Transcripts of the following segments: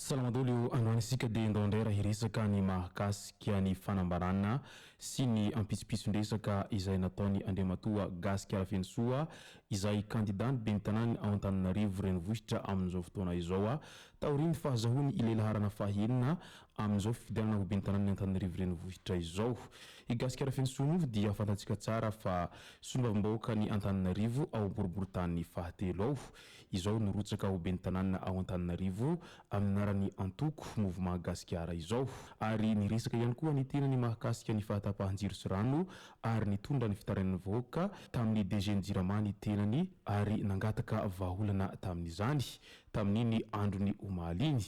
Salamadolo androanisika dia andao indray raha hiresaka ny mahakasika ny fanambarana sy ny ampitsipisondresaka izay nataony Andriamatoa Gasika Arafenisoa izay kandidany ben'ny tanàny ao Antananarivo renivohitra amin'izao fotoana izao taoriny fahazahony ilelaharana fahaenina amin'izao fifidianana ho ben'ny tanàny Antananarivo renivohitra izao. I Gasika Arafenisoa moa dia fantatsika tsara fa sombam-bahoaka ny Antananarivo ao boriboritany fahatelo ao. Izao nirotsaka ho ben'ny tanàna ao Antananarivo amin'arany antoko mouvement Gasikara izao ary niresaka ihany koa ny tena ny mahakasika ny fahatapahan-jiro sy rano ary nitondra ny fitarain'ny vahoaka tamin'ny DG Jiramany tenany ary nangataka vahaolana tamin'izany tamin'iny androny omaly iny.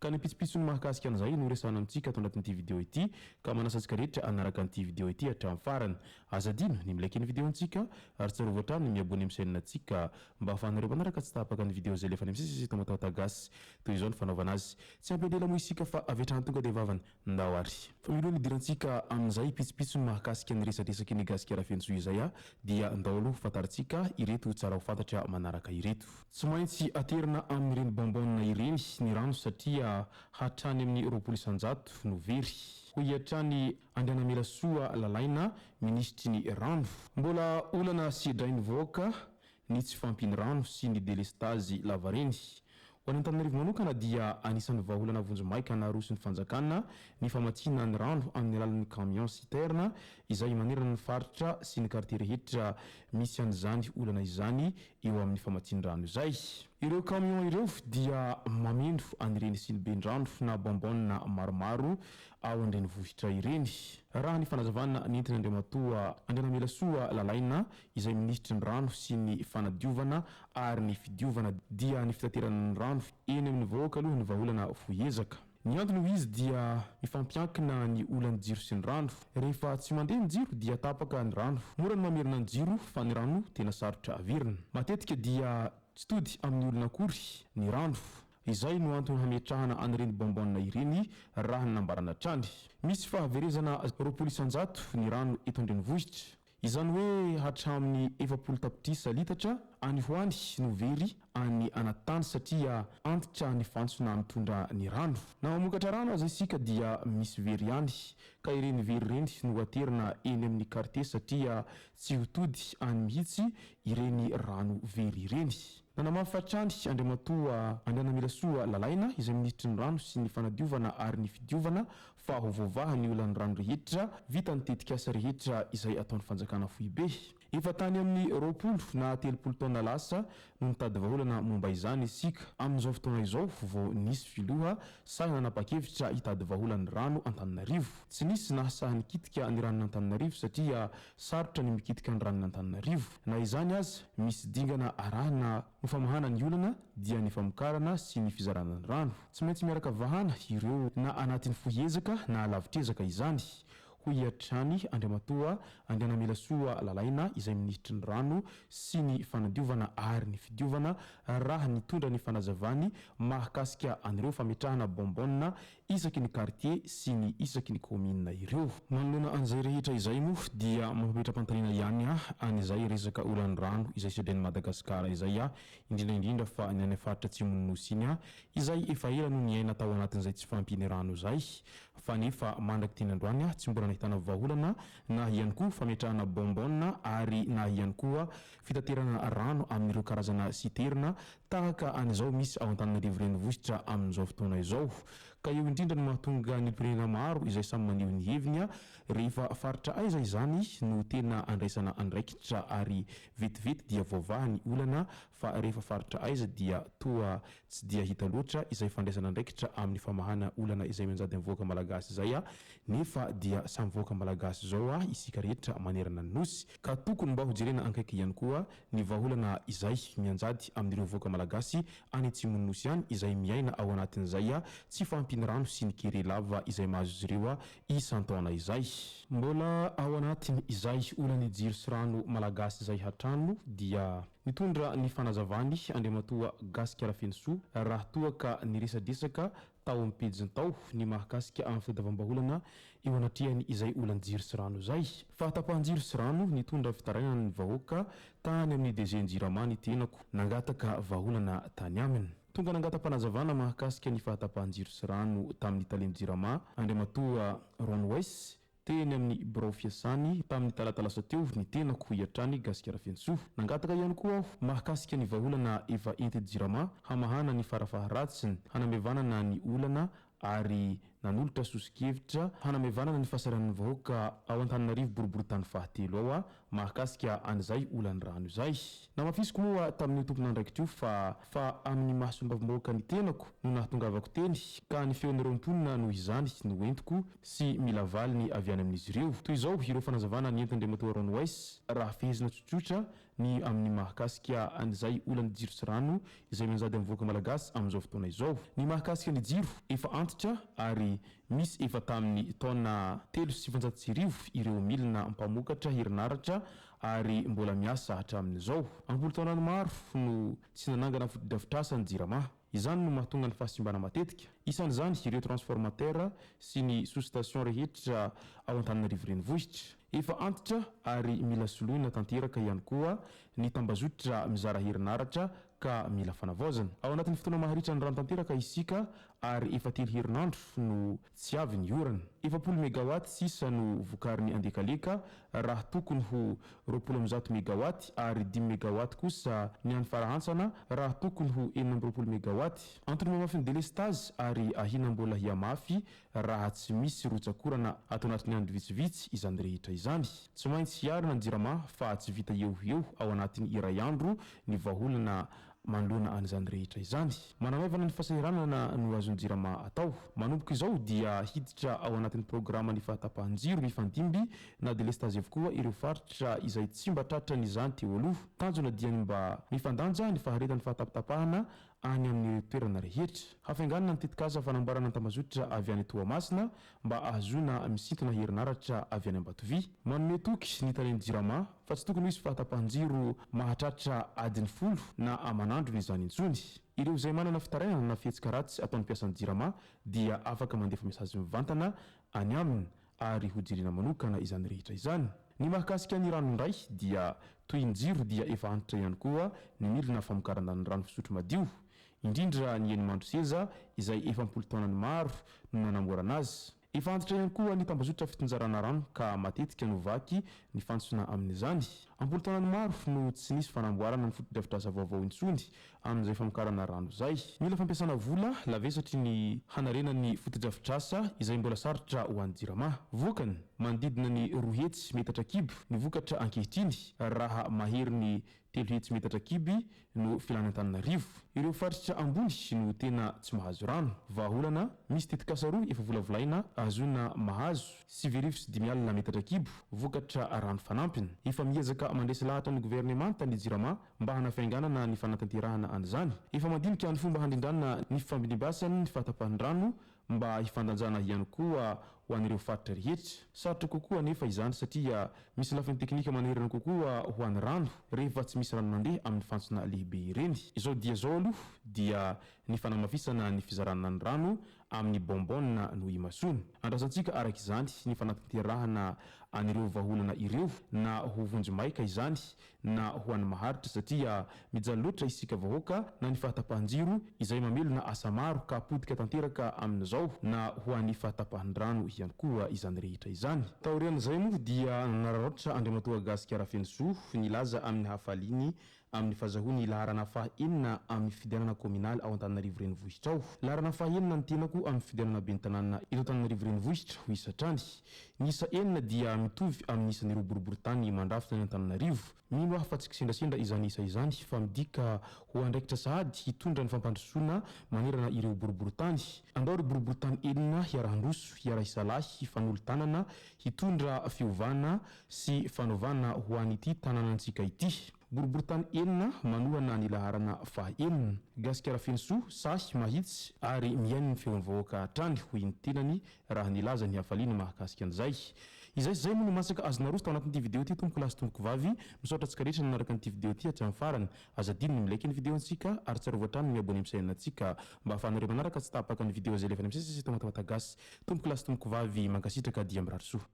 Ka ny pitsopitsony mahakasika an'izay no resana amintsika ato anatin'ity video ity ka manasantsika rehetra anaraka an'ity video ity hatramin'ny farany. Aza dino ny milaiky ny video antsika ary tsarovy hatrany ny miabony amin'ny chaîne antsika mba ahafahanareo manaraka tsy tapaka ny video zay lefa ny misisy to matatagasy toy izao ny fanaovana azy. Tsy ampela moa isika fa avetrany tonga dia vavany ndao ary. Fa milo ny dirantsika amin'izay pitsopitsony mahakasika ny resadresaky ny Gasika Arafenisoa izay dia ndao aloha fantaritsika ireto tsara ho fantatra manaraka ireto. Tsy maintsy aterina amin'ireny bonbonina ireny ny rano satria hatrany amin'ny 20 isanjato no very. Ho hiatrany Andrianamela Soa lalaina ministry ny rano. Mbola olana sy drain'ny vahoaka ny tsy fampiny rano sy ny delestazy lavareny. Ho any Antananarivo manokana dia anisan'ny vahaolana vonjomaika naroson'ny fanjakana ny famatsiana ny rano amin'ny alalan'ny camion citerne izay manerana ny faritra sy ny quartier rehetra misy an'izany olana izany eo amin'ny famatsian-drano izay. Ireo camion ireo dia mameno anireny siniben-drano na bonbonina maromaro ao an-drenivohitra ireny. Raha ny fanazavana nentina Andriamatoa Andrianamela Soa lalaina izay ministry ny rano sy ny fanadiovana ary ny fidiovana dia ny fitaterana ny rano eny amin'ny vahoaka aloha ny vahaolana foezaka. Ny antony ho izy dia mifampiankina ny olan'ny jiro sy ny rano. Rehefa tsy mandeha ny jiro dia tapaka ny rano. Mora ny mamerina ny jiro fa ny rano tena sarotra averina. Matetika dia tsy tody amin'ny olona akory ny rano. Izay no antony hametrahana an'ireny bonbonina ireny raha ny nambarana hatrany. Misy fahaverezana 20 isanjato ny rano eto an-drenivohitra. Izany hoe hatramin'ny 70 tapitrisa litatra any ho any no very any anaty tany satria antitra ny fantsona mitondra ny rano. Na mamokatra rano aza isika dia misy very ihany ka ireny very ireny no aterina eny amin'ny quartier satria tsy ho tody any mihitsy ireny rano very ireny. Nanamafatrany Andriamatoa Andrianamela Soa lalaina izay ministry ny rano sy ny fanadiovana ary ny fidiovana fa ho voavaha ny olan'ny rano rehetra vita ny tetikasa rehetra izay ataon'ny fanjakana foibe. Efa tany amin'ny 20 na 30 taona lasa no nitady vahaolana momba izany isika. Amin'izao fotoana izao vao nisy filoha sahy nanapa-kevitra hitady vahaolan'ny rano Antananarivo. Tsy nisy nahasahy nikitika ny ranon'ny Antananarivo satria sarotra ny mikitika ny ranon'ny Antananarivo. Na izany aza misy dingana arahana ny famahana ny olana dia ny famokarana sy ny fizarana ny rano. Tsy maintsy miaraka vahana ireo na anatin'ny foezaka na lavitrezaka izany. Ho hiatrany Andriamatoa Andrianamela Soa lalaina izay ministry ny rano sy ny fanadiovana ary ny fidiovana raha nitondra ny fanazavany mahakasika an'ireo fametrahana bonbonina isaky ny quartier sy ny isaky ny commune ireo. Manoloana an'izay rehetra izay moa dia mampametra-pantaniana ihany an'izay resaka olan'ny rano izay sedren'i Madagasikara izay indrindra fa ny any faritra Atsimo-Nosy iny izay efa ela no niaina tao anatin'izay tsy fampiny rano izay fa nefa mandraky teny androany tsy mbola nahitana vahaolana na ihany koa fametrahana bonbonina ary na ihany koa fitaterana rano amin'ireo karazana siterna tahaka an'izao misy ao Antananarivo renivohitra amin'izao fotoana izao. Ka eo indrindra no mahatonga ny olmpirenena maro izay samy maneho ny heviny rehefa faritra aiza izany no tena andraisana andraikitra ary vetivety dia voavaha ny olana fa rehefa faritra aiza dia toa tsy dia hita loatra izay fandraisana andraikitra amin'ny famahana olana izay manjady mivoaka malagasy izay nefa dia samy voaka malagasy zao isika rehetra manerana ny nosy ka tokony mba ho jerena ankaiky ihany koa ny vahaolana izay mianjady amin'ireo voaka malagasy any Atsimonosy any izay miaina ao anatin'izay tsy fampinyrano sy ny kerelava izay mahazo izy ireo isan-taona izay. Mbola ao anatiny izay olany jiro sy rano malagasy izay hatrano dia nitondra ny fanazavany Andriamatoa Gasikara Fensoa raha toa ka niresadresaka tao amin'ny pejiny tao ny mahakasika amin'ny fitadiavam-baholana eo anatrehany izay olan-jiro sy rano izay. Fahatapahan-jiro sy rano nitondra fitarainana ny vahoaka tany amin'ny DG Jirama ny tenako nangataka vaholana tany aminy. Tonga nangata-panazavana mahakasika ny fahatapahan-jiro sy rano tamin'ny Taleny Jirama Andriamatoa Ronwes teny amin'ny birao fiasany tamin'ny talatalasa teo ny tenako hiatrany Gasikara Fensoa. Nangataka ihany koa aho mahakasika ny vaholana efa ety Jirama hamahana ny farafaharatsiny hanamevanana ny olana ary nanolotra sosikevitra hanamevanana ny fahasaran'ny vahoaka ao Antananarivo boriboritany fahatelo ao mahakasika an'izay olany rano izay. Namafisiko moa tamin'ny tompon'andraikitra io fa amin'ny mahasomba-vahoaka ny tenako no nahatongavako teny ka ny feon'ireo mponina noho izany no entiko sy mila valiny avy any amin'izy ireo. Toy izao ireo fanazavana ny Andriamatoa Ronwes raha fehezina tsotsotra ny amin'ny mahakasika an'izay olany jiro sy rano izay manjady amin'ny vahoaka malagasy amin'izao fotoana izao. Ny mahakasika ny jiro efa antitra ary misy efa tamin'ny taona 3,900 ireo milina mpamokatra herinaratra ary mbola miasa hatramin'izao. Ampolo taonany maro no tsy nanangana foto-drafitrasa ny Jirama. Izany no mahatonga ny fahasimbana matetika. Isan'izany ireo transformateur sy ny sous-station rehetra ao Antananarivo renivohitra. Efa antitra ary mila soloina tanteraka ihany koa ny tambazotra mizara herinaratra ka mila fanavaozana. Ao anatin'ny fotoana maharitra ny rano tanteraka isika ary efa 3 herinandro no tsy avy ny orana. 70 megawatt sisa no vokarin'ny andekaleka raha tokony ho 20 megawatt ary 10 megawatt kosa ny an'ny farahantsana raha tokony ho 40 megawatt. Antony mamafy ny délestage ary ahina mbola hiamafy raha tsy misy rotsakorana ato anatin'ny andro vitsivitsy izany rehetra izany. Tsy maintsy hiarina ny Jirama fa tsy vita eo ao anatin'ny iray andro ny vaholana manoloana an'izany rehetra izany. Manamevana ny fahasahiranana no azon'ny Jirama atao. Manomboka izao dia hiditra ao anatin'ny programa ny fahatapahan-jiro mifandimby na délestage avokoa ireo faritra izay tsy mba tratrany izany teo aloha. Tanjona dia mba mifandanja ny faharetan'ny fahatapatapahana any amin'ny toerana rehetra. Hafainganana ny tetikasa fanamboarana ny tambazotra avy any Toamasina mba ahazona misintona herinaratra avy any Ambatovia. Manome toky ny Taleny Jirama fa tsy tokony misy fahatapahan-jiro mahatratra adiny 10 na aman'andro izany intsony. Ireo izay manana fitarainana na fihetsika ratsy ataon'ny mpiasan'ny Jirama dia afaka mandefa mesazy mivantana any aminy ary hojerena manokana izany rehetra izany. Ny mahakasika ny rano indray dia toy ny jiro dia efa antitra ihany koa ny milina famokarana ny rano fisotro madio. Indrindra ny Enimandro Seza izay efa 10 taonany maro no nanamboarana azy. Efa antitra ihany koa ny tambazotra fitonjarana rano ka matetika no vaky ny fantsona amin'izany. 10 taonany maro no tsy nisy fanamboarana ny foto-drafitrasa vaovao intsony amin'izay famokarana rano izay. Mila fampiasana vola lavesatry ny hanarena ny foto-drafitrasa izay mbola sarotra ho an'ny Jirama. Vokany manodidina ny 2 hetsy metatra kibo ny vokatra ankehitriny raha mahery ny 3 hetsy metatra kiby no filana Antananarivo. Ireo faritra ambony no tena tsy mahazo rano. Vaholana misy tetikasa roa efa volavolaina azona mahazo 7,5 metatra kibo vokatra rano fanampiny. Efa miezaka mandresy lahatra ny gouvernemanta ny Jirama mba hanafainganana ny fanatanterahana an'izany. Efa mandinika ny fomba handrindrana ny fifambinimbasany ny fahatapahan-drano mba hifandanjana ihany koa ho an'ireo faritra rehetra. Sarotra kokoa nefa izany satria misy lafiny teknika manerana kokoa ho an'ny rano rehefa tsy misy rano mandeha amin'ny fantsona lehibe ireny. Izao dia zao aloha dia ny fanamafisana ny fizarana ny rano amin'ny bonbonne no imasony. Andrasantsika araka izany ny fanatanterahana an'ireo vaholana ireo na ho vonjy-maika izany na ho an'ny maharitra satria mijaly loatra isika vahoaka na ny fahatapahan-jiro izay mamelona asa maro ka apodika tanteraka amin'izao na ho an'ny fahatapahan-drano ihany koa izany rehetra izany. Taorian'izay moa dia nararotra Andriamatoa Gasikara Fensoa nilaza amin'ny hafaliny amin'ny fazahony laharana faha-enina amin'ny fidianana kominaly ao Antananarivo renivohitra ao. Laharana faha-enina ny tenako amin'ny fidianana ben'ny tanàna eto Antananarivo renivohitra ho isatrany. Ny isa 9 dia mitovy amin'ny isan'ireo boriboritany mandrafitra ny Antananarivo. Mino aho fa tsy kisendrasendra izany isa izany fa midika ho andraikitra sahady hitondra ny fampandrosoana manerana ireo boriboritany. Andao ireo boriboritany 9 hiarahandroso, hiara-isalahy, fanolo-tanana, hitondra fiovana sy fanaovana ho an'ity tanànantsika ity. boriboritany enina manohana ny laharana fahaenina gasikara fensoa sahy mahitsy ary miainy ny feon'ny vahoaka hatrany hoy ny tenany raha nilaza ny hafaliana mahakasika an'izay izay moa no masaka azonarosy tao anatin'ity vidéo ity tompoko lasy tompoko vavy misaotra antsika rehetra nanaraka nyity vidéo ity hatramin'ny farany azadiny ny milaiky ny vidéo antsika ary tsara voatrano miabone misaina antsika mba ahafahanareo manaraka tsy tapaka ny vidéo zay lefany misesy tomatagasy tompoko lasy tompoko vavy mankasitraka dia mirary soa